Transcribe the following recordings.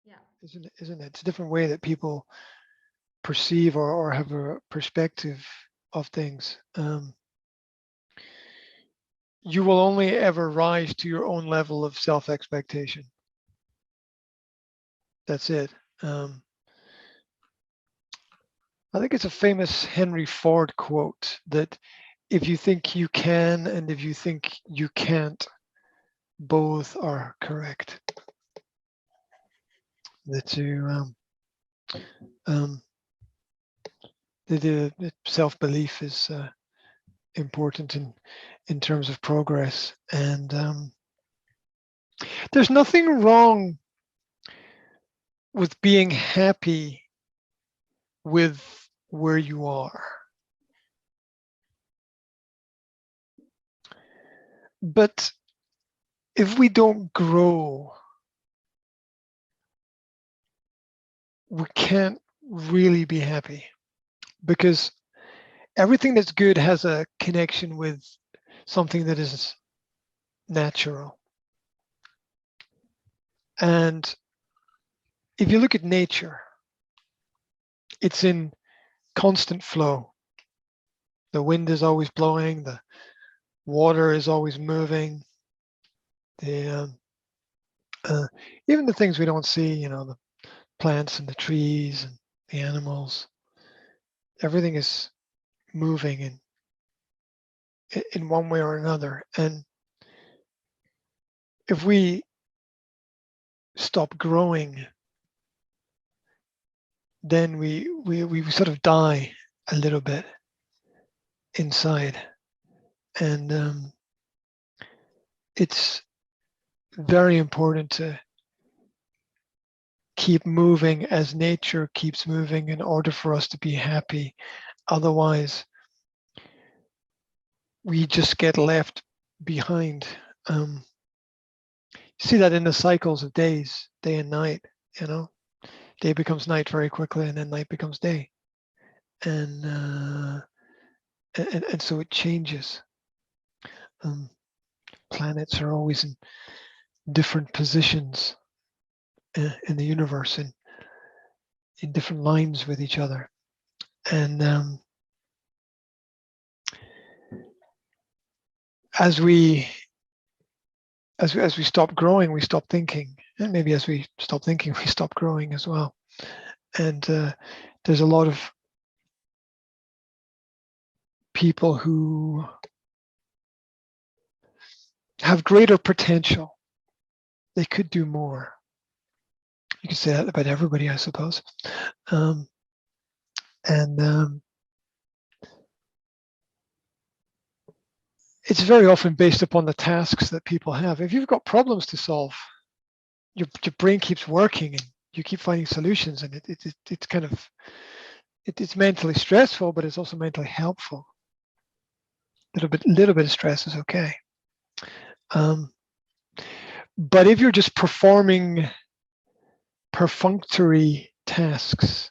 Yeah. isn't it? It's a different way that people perceive or have a perspective of things. You will only ever rise to your own level of self-expectation. That's it. I think it's a famous Henry Ford quote that if you think you can and if you think you can't, both are correct. The two, um, the self-belief is important in terms of progress, and there's nothing wrong with being happy with where you are. But if we don't grow, we can't really be happy, because everything that's good has a connection with something that is natural. And if you look at nature, it's in constant flow. The wind is always blowing, the water is always moving. The even the things we don't see, the plants and the trees and the animals, everything is moving in one way or another. And if we stop growing, then we sort of die a little bit inside. And it's very important to keep moving as nature keeps moving in order for us to be happy. Otherwise, we just get left behind. You see that in the cycles of days, day and night, day becomes night very quickly and then night becomes day. And so it changes. Planets are always in different positions in the universe and in different lines with each other. And as we stop growing, we stop thinking, and maybe as we stop thinking, we stop growing as well. And there's a lot of people who have greater potential. They could do more. You could say that about everybody, I suppose. And it's very often based upon the tasks that people have. If you've got problems to solve, your brain keeps working and you keep finding solutions, and it's kind of it's mentally stressful, but it's also mentally helpful. Little bit of stress is okay. But if you're just performing perfunctory tasks,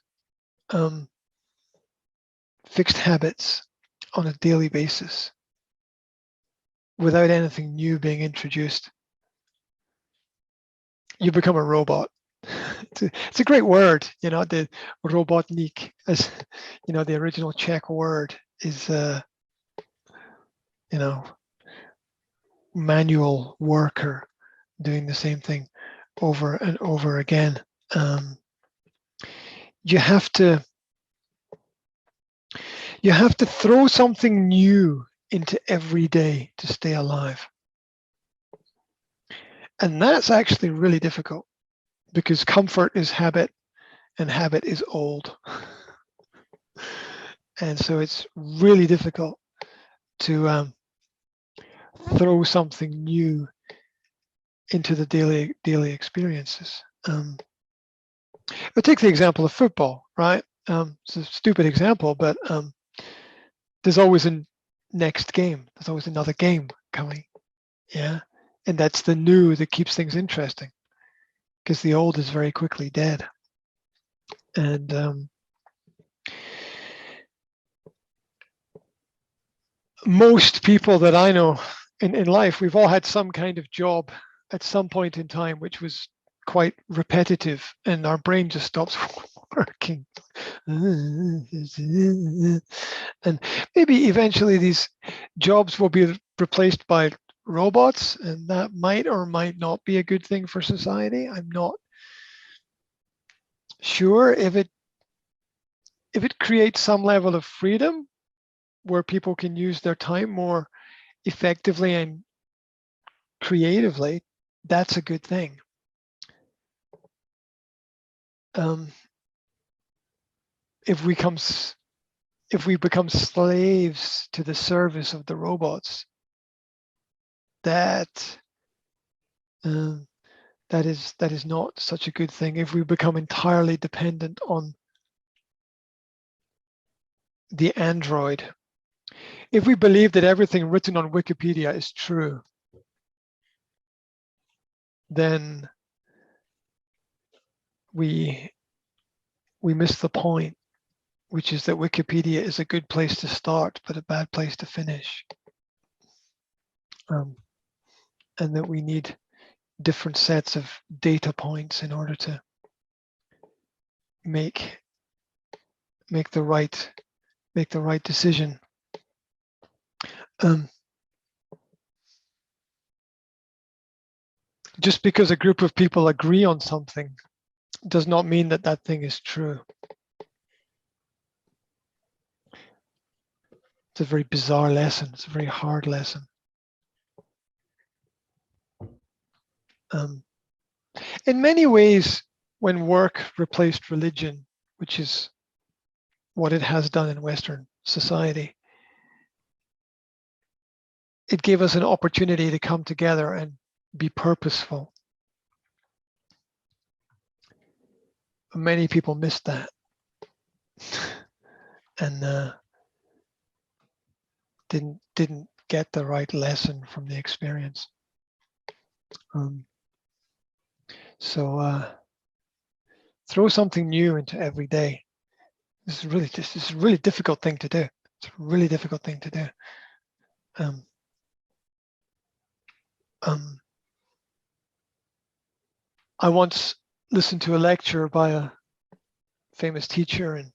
fixed habits on a daily basis, without anything new being introduced, you become a robot. It's a great word, the robotnik, as the original Czech word is, manual worker doing the same thing over and over again. You have to throw something new into every day to stay alive. And that's actually really difficult, because comfort is habit and habit is old. And so it's really difficult to throw something new into the daily experiences. I'll take the example of football, right? It's a stupid example, but there's always a next game. There's always another game coming. Yeah. And that's the new that keeps things interesting, because the old is very quickly dead. And most people that I know in life, we've all had some kind of job at some point in time, which was quite repetitive, and our brain just stops working. And maybe eventually these jobs will be replaced by robots, and that might or might not be a good thing for society. I'm not sure. If it creates some level of freedom where people can use their time more effectively and creatively, that's a good thing. If we become slaves to the service of the robots, that is not such a good thing. If we become entirely dependent on the android, if we believe that everything written on Wikipedia is true, then we miss the point, which is that Wikipedia is a good place to start, but a bad place to finish. And that we need different sets of data points in order to make the right decision. Just because a group of people agree on something does not mean that that thing is true. It's a very bizarre lesson. It's a very hard lesson. In many ways, when work replaced religion, which is what it has done in Western society, it gave us an opportunity to come together and be purposeful. Many people missed that and didn't get the right lesson from the experience. So throw something new into every day. This is a really difficult thing to do. It's a really difficult thing to do. I once listened to a lecture by a famous teacher, and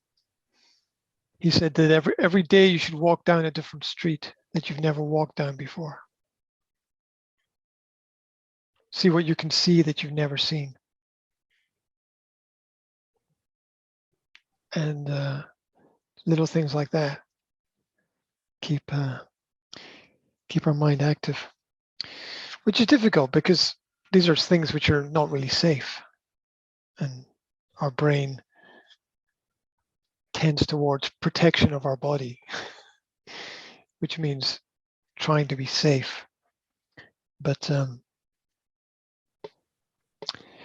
he said that every day you should walk down a different street that you've never walked down before. See what you can see that you've never seen. And little things like that keep our mind active, which is difficult because these are things which are not really safe, and our brain tends towards protection of our body, which means trying to be safe. But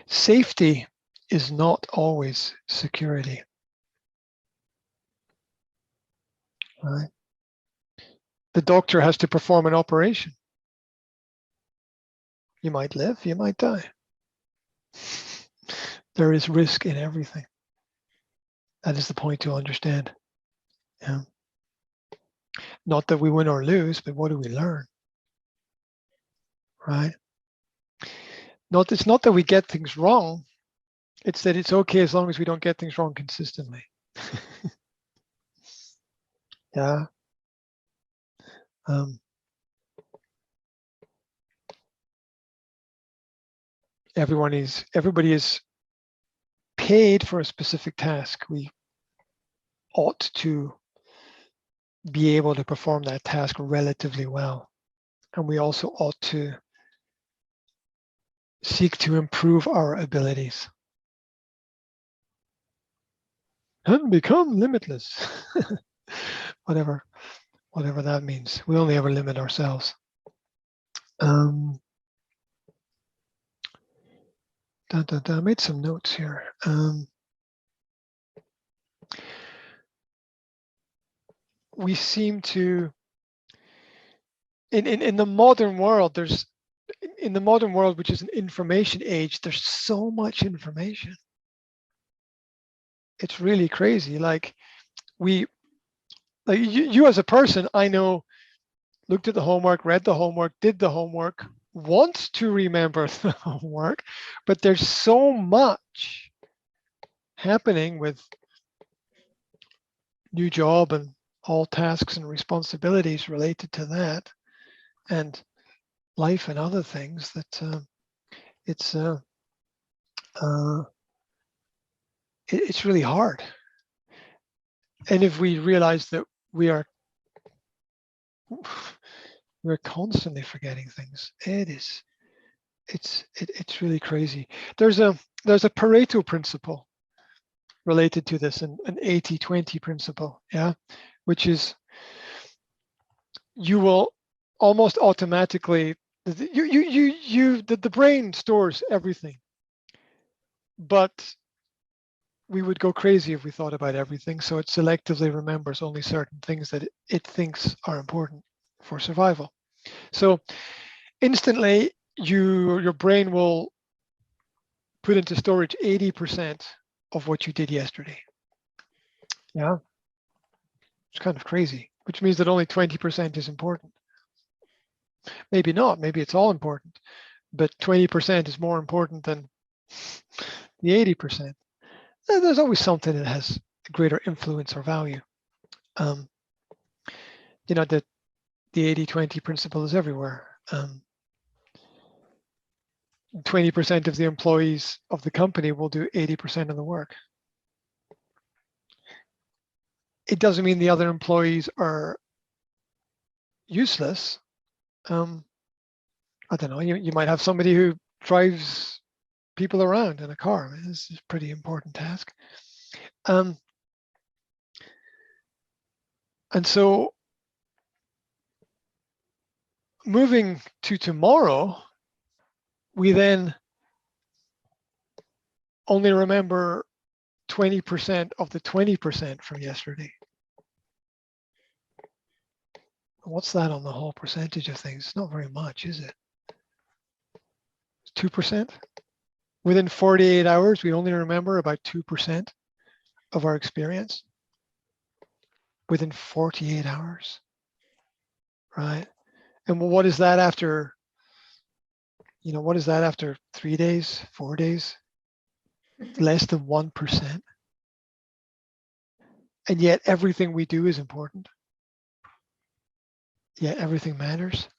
safety is not always security. Right? The doctor has to perform an operation. You might live, you might die. There is risk in everything. That is the point to understand. Yeah. Not that we win or lose, but what do we learn? Right? It's not that we get things wrong. It's that it's okay as long as we don't get things wrong consistently. Yeah. Everybody is paid for a specific task. We ought to be able to perform that task relatively well. And we also ought to seek to improve our abilities and become limitless. whatever that means. We only ever limit ourselves. I made some notes here. We seem to, in the modern world, in the modern world, which is an information age, there's so much information. It's really crazy. Like you as a person, I know, looked at the homework, read the homework, did the homework, want to remember the work, but there's so much happening with new job and all tasks and responsibilities related to that, and life and other things that it's it's really hard. And if we realize that we're constantly forgetting things, it's really crazy. There's a Pareto principle related to this, an 80-20 principle, yeah, which is you will almost automatically the brain stores everything, but we would go crazy if we thought about everything. So it selectively remembers only certain things that it thinks are important for survival. So instantly, your brain will put into storage 80% of what you did yesterday. Yeah, it's kind of crazy, which means that only 20% is important. Maybe not, maybe it's all important, but 20% is more important than the 80%. There's always something that has a greater influence or value. You know, the 80-20 principle is everywhere. 20% of the employees of the company will do 80% of the work. It doesn't mean the other employees are useless. I don't know, you might have somebody who drives people around in a car. I mean, this is a pretty important task. And so moving to tomorrow, we then only remember 20% of the 20% from yesterday. What's that on the whole percentage of things? It's not very much, is it? 2%? Within 48 hours, we only remember about 2% of our experience. Within 48 hours, right? And what is that after, what is that after 3 days, 4 days? Less than 1%. And yet everything we do is important. Yet everything matters.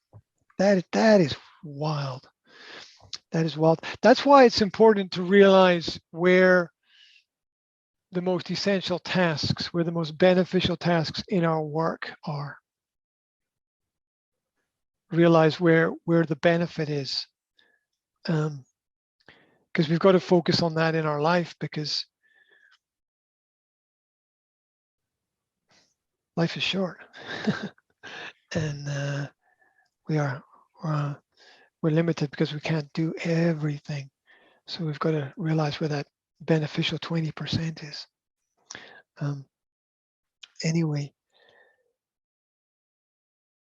That is wild. That is wild. That's why it's important to realize where the most essential tasks, where the most beneficial tasks in our work are. Realize where the benefit is. Because we've got to focus on that in our life, because life is short. And we're limited because we can't do everything. So we've got to realize where that beneficial 20% is. Anyway,